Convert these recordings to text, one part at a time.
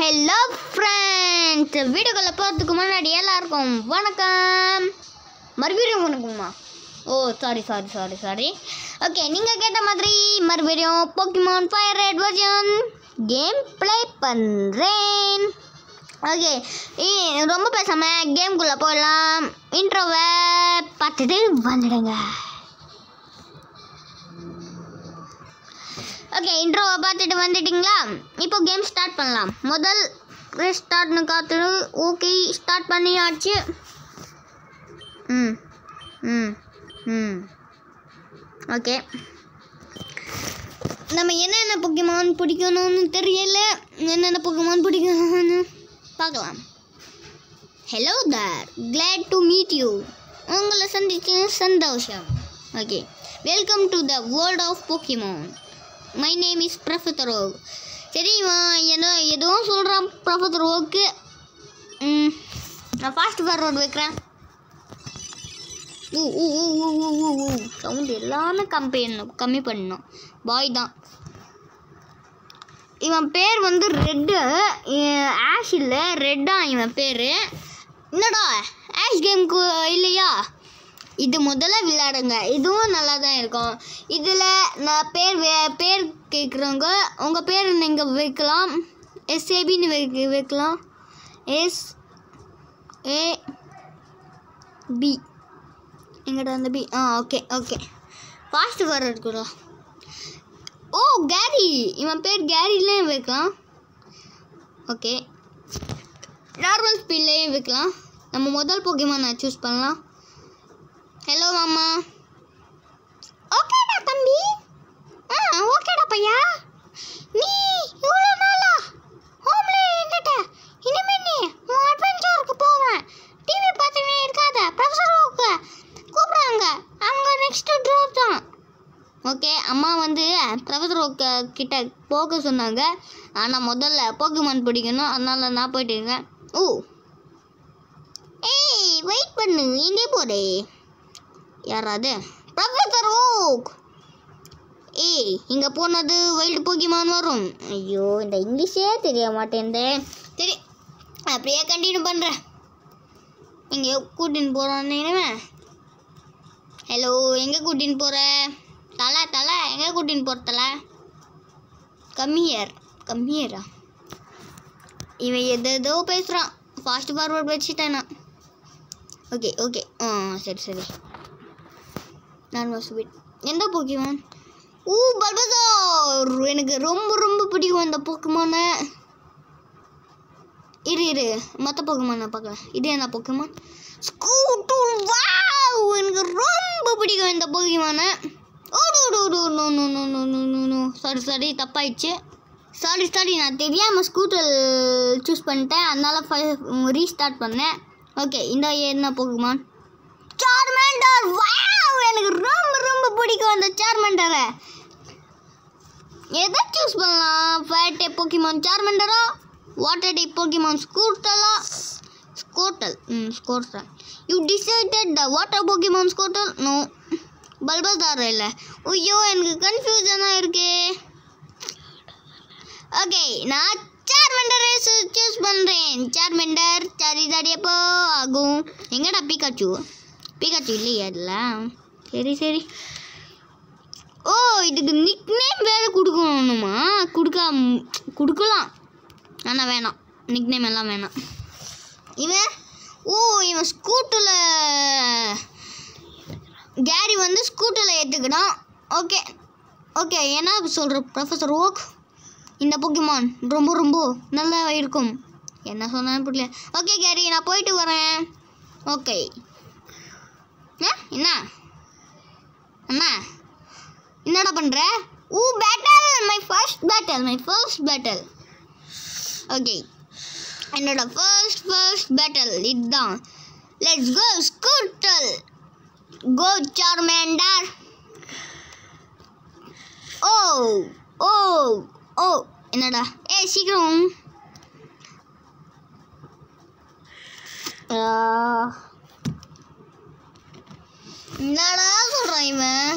Hello friends, வீடியோக்குள்ளே போகிறதுக்கு முன்னாடி எல்லாருக்கும் வணக்கம். மறுபடியும் வணக்கம்மா. ஓ சாரி. ஓகே, நீங்கள் கேட்ட மாதிரி மறுபடியும் Pokemon fire red version game play பண்ணுறேன். ஓகே, ரொம்ப பேசாமல் கேம்குள்ளே போயிடலாம். இன்ட்ரோவை பார்த்துட்டு வந்துடுங்க. ஓகே, இன்ட்ரோவை பார்த்துட்டு வந்துட்டிங்களா? இப்போ கேம் ஸ்டார்ட் பண்ணலாம். முதல் ஸ்டார்ட்னு காத்து. ஓகே, ஸ்டார்ட் பண்ணியாச்சு. ஓகே, நம்ம என்னென்ன போக்கிமான் பிடிக்கணும்னு தெரியல. என்னென்ன போக்கிமான் பிடிக்கணும்னு பார்க்கலாம். Hello there, glad to meet you. உங்களை சந்திச்சு சந்தோஷம். Okay, welcome to the world of Pokemon. My name is professor Oak. சரி, எதுவும் சொல்கிறான் ப்ரொஃபஸர் ஓக்கு. நான் ஃபாஸ்ட் ஃபார்வர்ட் வைக்கிறேன். சவுண்டு எல்லாமே கம்மி பண்ணணும். பாய் தான். இவன் பேர் வந்து ரெட்டு. ஆஷ் இல்லை, ரெட்டா இவன் பேர். என்னடா ஆஷ் கேமுக்கு இல்லையா? இது முதல்ல விளையாடுங்க. இதுவும் நல்லா தான் இருக்கும். இதில் நான் பேர் கேட்குறவங்க உங்கள் பேர் நீங்கள் வைக்கலாம். எஸ்ஏபின்னு வைக்கலாம். SAB. எங்கிட்ட அந்த பி. ஓகே. ஃபாஸ்ட் ஃபார்வர்ட் கூட. ஓ, கேரி. இவன் பேர் கேரிலேயும் வைக்கலாம். ஓகே, நார்மல் ஸ்பீட்லேயும் வைக்கலாம். நம்ம முதல் போக்கிமான் நான் சூஸ் பண்ணலாம். ஹலோ மாமா. ஓகேடா தம்பி. ஓகேடா பையா. நீ இவ்வளோ நாளா ஹோம்லே இருந்துட்ட. இனிமேல் நீ உன் அட்வென்ச்சருக்கு போவேன். டிவி பார்த்துனே இருக்காத. ப்ரொஃபஸர் ஓக்கு கூப்பிட்றாங்க. அவங்க நெக்ஸ்ட்டு ட்ராப் தான். ஓகே, அம்மா வந்து ப்ரொஃபஸர் ஓக்கு கிட்ட போக சொன்னாங்க. ஆனால் முதல்ல போக்கிமான் பிடிக்கணும். அதனால நான் போயிட்டு இருக்கேன். ஓ, ஏய் வெயிட் பண்ணு. எங்கே போதே? யாராவது? Professor okay. ஏய், இங்கே போனது வைல்டு போக்கிமான் வரும். ஐயோ, இந்த இங்கிலீஷே தெரிய மாட்டேன்தே. சரி, அப்படியே கண்டினியூ பண்ணுறேன். இங்கே கூட்டின்னு போகிறோன்னு. ஹலோ, எங்கே கூட்டின்னு போகிற? தலை எங்கே கூட்டின்னு போகிற தலை? கம்மியரா? இவன் எதோ பேசுகிறான். ஃபாஸ்ட் ஃபார்வர்ட் வச்சுட்டேன் நான். ஓகே. சரி. Normal speed. எந்த போக்கிமான்? பல்பசார். எனக்கு ரொம்ப பிடிக்கும் இந்த போக்கிமானை. இரு மற்ற போக்கிமானை பார்க்கலாம். இது என்ன போக்கிமான்? ஸ்கூட்டர். வாவ், எனக்கு ரொம்ப பிடிக்கும் இந்த போக்கிமானை. சாரி தப்பாயிடுச்சு. சாரி நான் தெரியாமல் ஸ்கூட்டர் சூஸ் பண்ணிட்டேன். அதனால ரீஸ்டார்ட் பண்ணேன். ஓகே, இந்த என்ன போக்கிமான்? சார்மேண்டர். வாவ், எனக்கு ரொம்ப பிடிக்கும் அந்த சார்மேண்டரை. எதை சூஸ் பண்ணலாம்? ஃபயர் டைப் போக்கிமான் சார்மேண்டரா? வாட்டர் டைப் போக்கிமான் ஸ்கூட்டலா? Squirtle. You decided the water Pokemon Squirtle? No, Bulbasaur இல்லை. ஐயோ, எனக்கு கன்ஃபியூஷனாக இருக்கே. ஓகே, நான் சார்மேண்டரை சூஸ் பண்ணுறேன். சார்மேண்டர். சரி எப்போ ஆகும்? எங்கடா பிகாச்சு இல்லையா இதில்? சரி. ஓ, இதுக்கு நிக் நேம் வேறு கொடுக்கணுமா? கொடுக்கலாம், ஆனால் வேணாம். நிக் நேம் எல்லாம் வேணாம். இவன் ஸ்கூட்டில் கேரி வந்து ஸ்கூட்டில் ஏற்றுக்கிட்டான். ஓகே. என்ன சொல்கிற ப்ரொஃபஸர் ஓக்? இந்த போக்கிமான் ரொம்ப நல்லா இருக்கும். என்ன சொன்னாலும் புரியல. ஓகே கேரி, நான் போயிட்டு வரேன். ஓகே. என்ன அண்ணா, என்னடா பண்ணுற? Battle. My first battle. Okay, என்னோட ஃபர்ஸ்ட் பேட்டல் இதுதான். Let's go Squirtle. Go Charmander. ஓ என்னடா? சீக்கிரம். என்னடா சொல்கிறான் இவன்?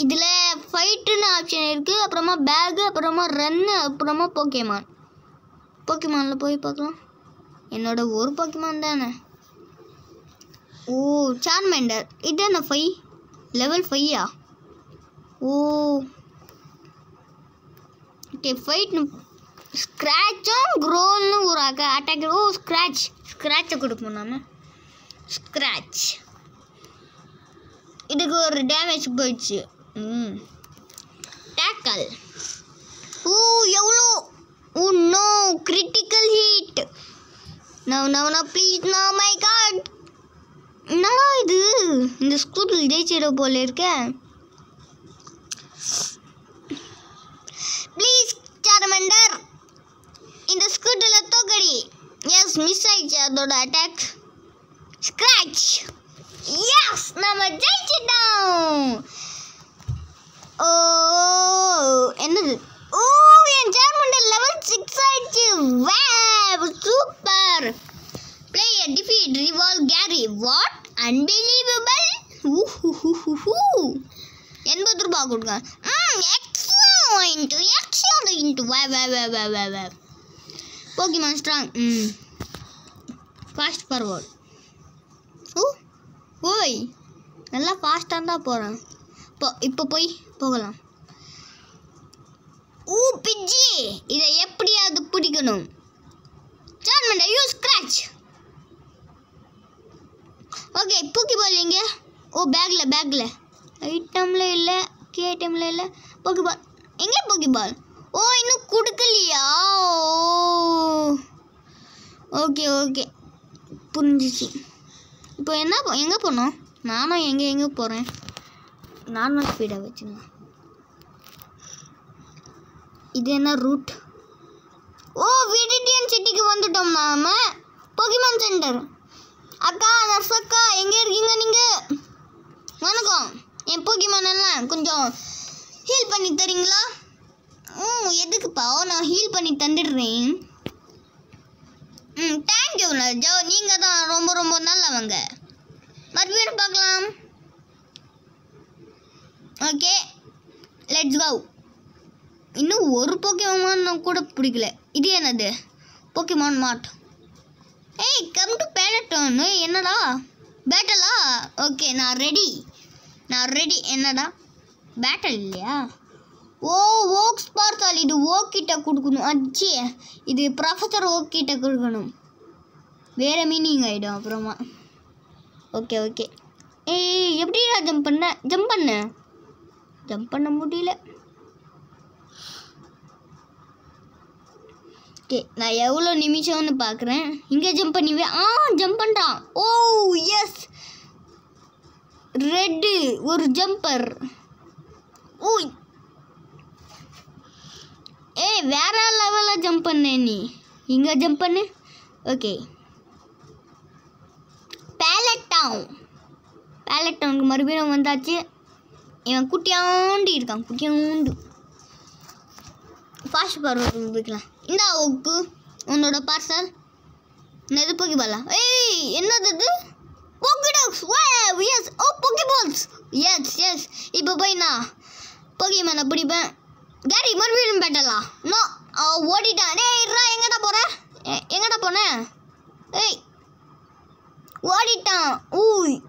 இதில் ஃபைட்டுன்னு ஆப்ஷன் இருக்குது, அப்புறமா பேகு, அப்புறமா ரன்னு, அப்புறமா போக்கேமான். போக்கேமானில் போய் பார்க்கலாம். என்னோட ஒரு போக்கேமான் தானே. ஓ சார்மேண்டர். இது என்ன 5 லெவல் 5யா? ஓ ஓகே. ஃபைட்னு ஸ்க்ராட்சும் க்ரோல்னு ஒரு அட்டாக். ஓ ஸ்க்ராட்சை கொடுப்போம் நாம். ஸ்க்ராட்ச் இதுக்கு ஒரு டேமேஜ் போயிடுச்சு. டேக்கல். ஓ எவ்வளோ. Oh no critical hit. No please no my god. என்னடா இது, இந்த ஸ்கூட்டில் ஜெயிச்சிட போல இருக்க. ப்ளீஸ் சார்மேண்டர் இந்த ஸ்கூட்டில் தோக்கடி. எஸ் மிஸ் ஆயிடுச்சு அதோட அட்டாக். ஸ்க்ராட்ச். எஸ் நம்ம ஜெயிச்சிட்டோம். ஓ என்னது. ஓ என் சார்மேண்டர் லெவல் 6 ஆயிடுச்சு. Wow super. Player defeat rival Gary. What? Unbelievable. 80 ரூபாய் கொடுங்க. Excellent. Wow. Pokemon strong. Fast forward. ஓய் நல்லா ஃபாஸ்ட்டாக தான் போகிறேன். இப்போ போகலாம். பிஜி இதை எப்படியாவது பிடிக்கணும். Charmander use scratch. ஓகே போக்கிபால் எங்கே? ஓ பேக்கில் ஐட்டமில் இல்லை, கேடிஎம்மில் இல்லை. போக்கிபால் எங்கே? போக்கிபால் ஓ இன்னும் கொடுக்கலையா? ஓகே புரிஞ்சிச்சு. இப்போ எங்கே போனோம்? நானும் எங்கே போகிறேன். நார்மல் ஸ்பீடாக வச்சுக்கலாம். இது என்ன ரூட்? ஓ விடிடியன் சிட்டிக்கு வந்துட்டோம் நாம. Pokemon centre. அக்கா நர்ஸ் அக்கா எங்கே இருக்கீங்க நீங்கள்? வணக்கம். என் போக்கிமான் எல்லாம் கொஞ்சம் ஹீல் பண்ணி தரீங்களா? எதுக்குப்பா? நான் ஹீல் பண்ணி தந்துடுறேன். தேங்க்யூ நர்ஜோ, நீங்கள் தான் ரொம்ப நல்லவங்க. மறுபடியும் பார்க்கலாம். Okay let's go. இன்னும் ஒரு போக்கிமான் கூட பிடிக்கல. இது என்னது? Pokemon mart. Hey come to Pallet Town. என்னடா பேட்டலா? ஓகே நான் ரெடி. என்னடா பேட்டல் இல்லையா? ஓ ஓக்ஸ் பார்த்தால் இது ஓக்கிட்ட கொடுக்கணும். அச்சி இது ப்ரொஃபஸர் ஓக்கிட்ட கொடுக்கணும். வேறு மீனிங் ஆகிடும் அப்புறமா. ஓகே ஏய் எப்படிடா ஜம்ப் பண்ண முடியல. ஓகே நான் எவ்வளோ நிமிஷம்னு பார்க்குறேன். இங்கே ஜம்ப் பண்ணிவேன். ஜம்ப் பண்ணுறான். ஓ எஸ் ரெட்டு ஒரு ஜம்பர். ஓய் ஏய் வேற லெவலில் ஜம்ப் பண்ண. நீ இங்கே ஜம்ப் பண்ணு. ஓகே பேலட்டவுனுக்கு மறுபடியும் வந்தாச்சு. இவன் குட்டியாண்டு இருக்கான். ஃபாஸ்ட் ஃபார்வர்ட் வைக்கலாம். இந்தா ஓக்கு உன்னோட பார்சல். என்னது போக்கிபாலா? ஏய் என்னது இது? போக்கிடாக்ஸ். எஸ் ஓ போக்கிபால்ஸ். எஸ் இப்போ போய் நான் போக்கிமானை பிடிப்பேன். கேரி மறுபடியும் பேட்டலாம். நோ ஓடிட்டான். டேய் எங்கடா போனேன்? ஏய் ஓடிட்டான்.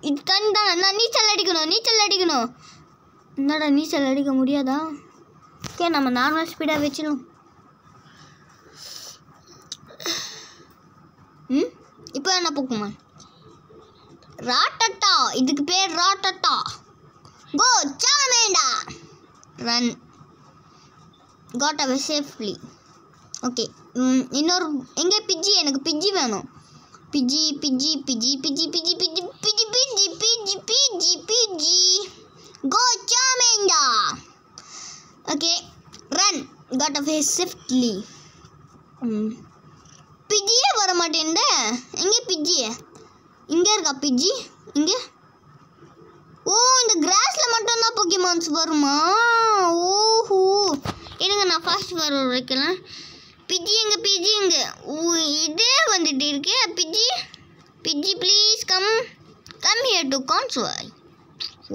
இது தண்ணி தான். நான் நீச்சல் அடிக்கணும். என்னடா நீச்சல் அடிக்க முடியாதா? ஓகே நம்ம நார்மல் ஸ்பீடாக வச்சிடும். இப்போ என்ன போக்குமான்? ராட்டட்டா. இதுக்கு பேர் Rattata. Go Charmander run. Got away safely. Okay இன்னொரு எங்கே பிஜி? எனக்கு பிஜி வேணும். Pidgey go Charmander. Okay run. Got away safely. பிஜியே வர மாட்டேன். எங்கே பிஜி? இங்கே இருக்கா பிஜி? இங்கே. ஓ இந்த கிராஸில் மட்டும்தான் போக்கிமான்ஸ் வருமா? ஓஹோ இருங்க நான் ஃபாஸ்ட் ஃபார்வர்ட் வைக்கலாம். பிஜி எங்கே? இதே வந்துட்டு இருக்கு. Pidgey please come here to console.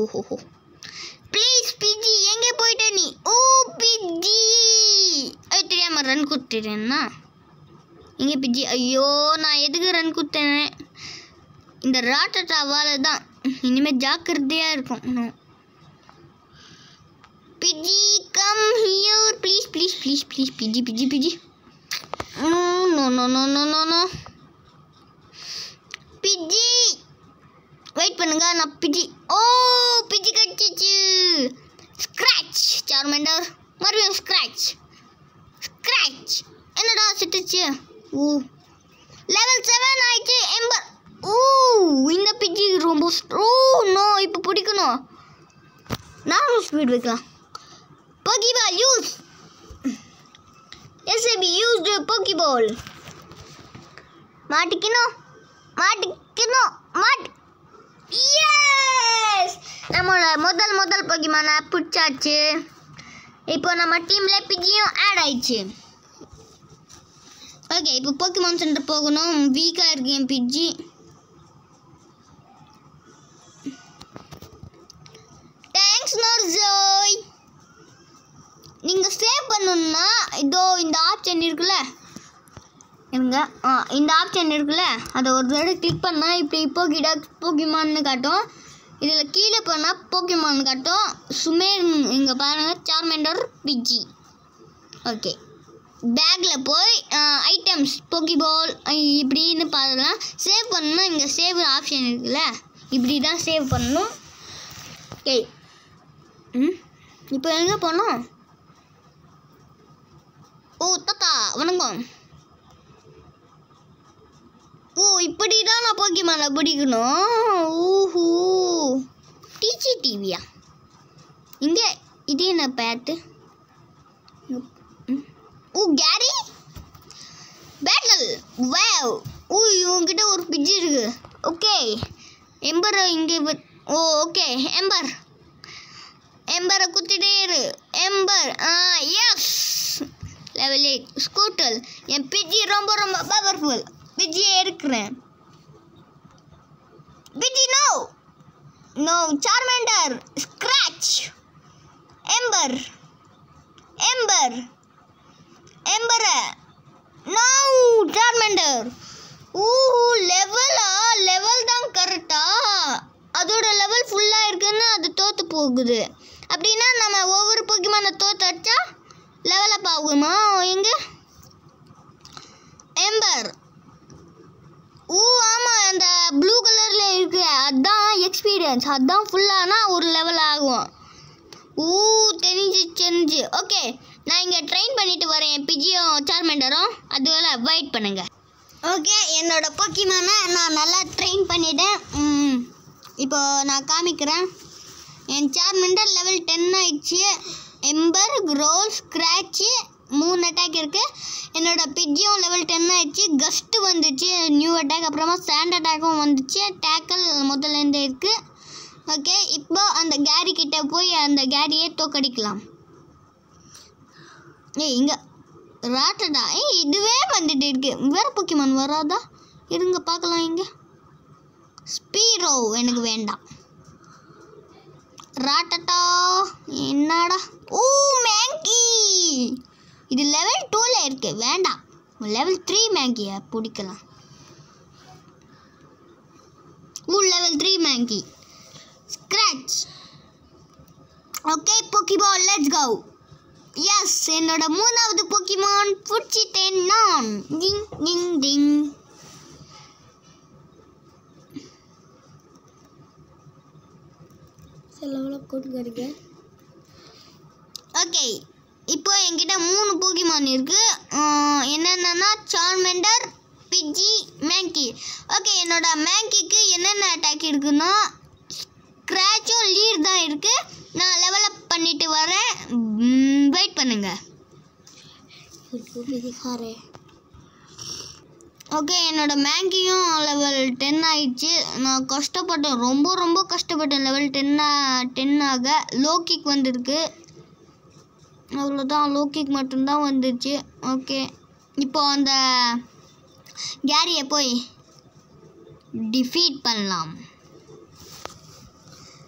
ஓஹோ ப்ளீஸ் பிஜி எங்கே போயிட்ட நீ? ஓ பிஜி தெரியாம ரன் கொடுத்துட்டேன்னா எங்கே பிஜி? ஐயோ நான் எதுக்கு ரன் கொடுத்தேன்? இந்த ராட்டட்டாவால தான். இனிமேல் ஜாக்கிரதையாக இருக்கும். Pidgey come here please please please please Pidgey Pidgey Pidgey. No no no no no no no Pidgey wait பண்ணுங்க. நான் பிஜி. ஓ பிஜி கட்டிச்சு. ஸ்க்ராட்ச் சார்மெண்டர் மறுபடியும் ஸ்க்ராட்ச் ஸ்க்ராட்ச். என்னடா செத்துச்சு? ஓ லெவல் 7 ஆயிடுச்சு. எம்பர். ஓ இந்த பிஜி ரொம்ப ஓ நோ இப்போ பிடிக்கணும். நானும் ஸ்பீட் வைக்கலாம். Pokeball use. எஸ்ஏபி யூஸ்டு போக்கிபால். மாட்டிக்கணும் மாட்டிக்கணும் மாட்டி. எஸ் நம்மளோட முதல் போக்கிமானை பிடிச்சாச்சு. இப்போ நம்ம டீமில் பிஜியும் ஆட் ஆயிடுச்சு. ஓகே இப்போ போக்கிமான் சென்டர் போகணும். வீக்காக இருக்கு என் பிஜி. தேங்க்ஸ் நர்ஜோய். நீங்கள் சேவ் பண்ணணுன்னா இதோ இந்த ஆப்ஷன் இருக்குல்ல, இருங்க. இந்த ஆப்ஷன் இருக்குல்ல, அதை ஒரு தடவை கிளிக் பண்ணால் இப்படி போக்கிமான்னு காட்டும். இதில் கீழே போனால் போக்கிமான் காட்டும். சுமேர் இங்கே பாருங்கள் சார்மெண்டர் பிஜி. ஓகே பேக்கில் போய் ஐட்டம்ஸ் போக்கிபால் இப்படின்னு பார்க்கலாம். சேவ் பண்ணணும்னா இங்கே சேவ் ஆப்ஷன் இருக்குல்ல, இப்படி தான் சேவ் பண்ணணும். ஓகே இப்போ எங்கே போனோம்? ஓ தாத்தா வணக்கம். ஓ இப்படி தான் நான் போக்கிமானை பிடிக்கணும். ஓஹோ டிஜி டிவியா? இங்கே இது என்ன பேட்டு? ஓ கேரி பேட்டல். வாவ். ஓ இவங்கிட்ட ஒரு பிஜி இருக்கு. ஓகே எம்பர் இங்கே. ஓ ஓகே எம்பர் எம்பரை குத்திட்டே இரு. எம்பர் எஸ் லெவல் 8 ஸ்கூட்டல். என் பிஜி ரொம்ப ரொம்ப பவர்ஃபுல். பிஜியை எடுக்கிறேன். Pidgey no no Charmander scratch ember ember எம்பரை நோ சார்மெண்டர். லெவல் தான் கரெக்டா? அதோட லெவல் ஃபுல்லாக இருக்குன்னு அது தோற்று போகுது. அப்படின்னா நம்ம ஒவ்வொரு போக்கிமான தோற்று அடிச்சா லெவலப் ஆகுமா? எங்க எம்பர்? ஓ ஆமாம் அந்த ப்ளூ கலரில் இருக்கு, அதுதான் எக்ஸ்பீரியன்ஸ். அதுதான் ஃபுல்லானா ஒரு லெவல் ஆகும். ஓ தெரிஞ்சு. ஓகே நான் இங்கே ட்ரெயின் பண்ணிட்டு வரேன் என் பிஜியும் சார்மெண்டரும். அதுவரை வெயிட் பண்ணுங்க. ஓகே என்னோட போக்கிமானை நான் நல்லா ட்ரெயின் பண்ணிட்டேன். இப்போ நான் காமிக்கிறேன். என் சார்மெண்டர் லெவல் 10 ஆயிடுச்சு. எம்பர் க்ரோல் ஸ்க்ராட்சு 3 அட்டாக் இருக்குது. என்னோட பிஜியும் லெவல் 10 ஆயிடுச்சு. கஸ்ட்டு வந்துச்சு நியூ அட்டாக். அப்புறமா சாண்ட் அட்டாக்கும் வந்துச்சு. டேக்கல் முதல்லேருந்தே இருக்குது. ஓகே இப்போ அந்த கேரி கிட்ட போய் அந்த கேரியை தோக்கடிக்கலாம். இங்கே ராட்டடா இதுவே வந்துட்டு இருக்கு. வேறு போக்கிமான் வராதா? இருங்க பார்க்கலாம். இங்கே ஸ்பீரோ எனக்கு வேண்டாம். ராட்டட்டா என்னடா? ஓ மேங்கி இது லெவல் 2ல இருக்கு. வேண்டாம் லெவல் 3 மேங்கியை பிடிக்கலாம். Level 3 Mankey scratch. Okay pokeball let's go. Yes என்னோட 3வது போக்கிமான் பிடிச்சிட்டேன் நான். டிங் டிங் டிங். ஓகே இப்போ என்கிட்ட 3 போக்கிமான் இருக்கு. என்னென்னா சார்மெண்டர் பிஜி மேங்கி. ஓகே என்னோட மேங்கிக்கு என்னென்ன அட்டாக் இருக்குன்னா ஸ்க்ராட்சும் லீட் தான் இருக்கு. நான் லெவலப் பண்ணிட்டு வரேன். வெயிட் பண்ணுங்க. ஓகே என்னோட மேங்கியும் லெவல் 10 ஆயிடுச்சு. நான் கஷ்டப்பட்டேன், ரொம்ப கஷ்டப்பட்டேன் லெவல் 10 ஆக. லோ கிக் வந்திருக்கு, அவ்வளோதான். லோ கிக் மட்டும்தான் வந்துச்சு. ஓகே இப்போ அந்த கேரியை போய் டிஃபீட் பண்ணலாம்.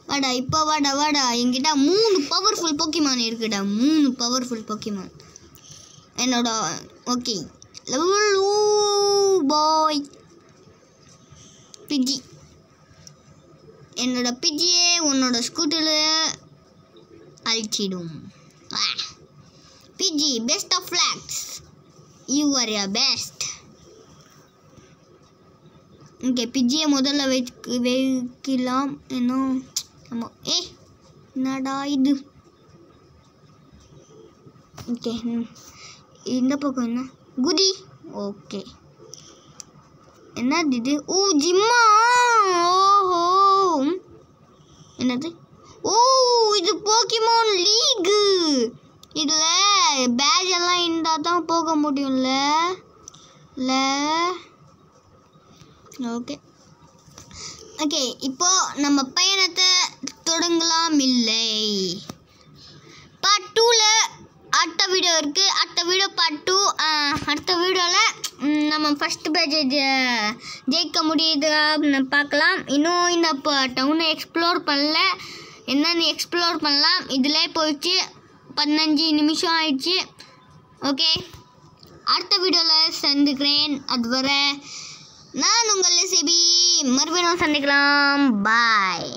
வாடா இப்போ வாடா என்கிட்ட 3 பவர்ஃபுல் போக்கிமான் இருக்குடா. 3 பவர்ஃபுல் போக்கிமான் என்னோட. Okay level boy Pidgey. என்னோட பிஜியே உன்னோட ஸ்கூட்டரில் அழிச்சிடும். Pidgey best of flocks, you are your best. Okay பிஜியை முதல்ல வைக்கலாம். இன்னும் ஆமாம். என்னடா இது? ஓகே இந்த பக்கம் என்ன குதி. ஓகே என்னது இது? ஓ ஜிம்மா. ஓஹோ என்னது? ஓ இது போக்கிமான் லீகு. இதில் பேட்ச் எல்லாம் இருந்தால் தான் போக முடியும்ல. ஓகே ஓகே இப்போ நம்ம பயணத்தை தொடங்கலாம். இல்லை பார்ட் 2ல் அடுத்த வீடியோ இருக்குது. அடுத்த வீடியோ பார்ட் 2. அடுத்த வீடியோவில் நம்ம ஃபஸ்ட்டு பேஜை ஜெயிக்க முடியுது பார்க்கலாம். இன்னும் இந்த டவுனை எக்ஸ்ப்ளோர் பண்ணல. என்னென்னு எக்ஸ்ப்ளோர் பண்ணலாம். இதில் போயிடுச்சு 15 நிமிஷம் ஆயிடுச்சு. ஓகே அடுத்த வீடியோவில் சந்திக்கிறேன். அதுவரை நான் உங்கள் செபி. மறுபடியும் சந்திக்கலாம். பாய்.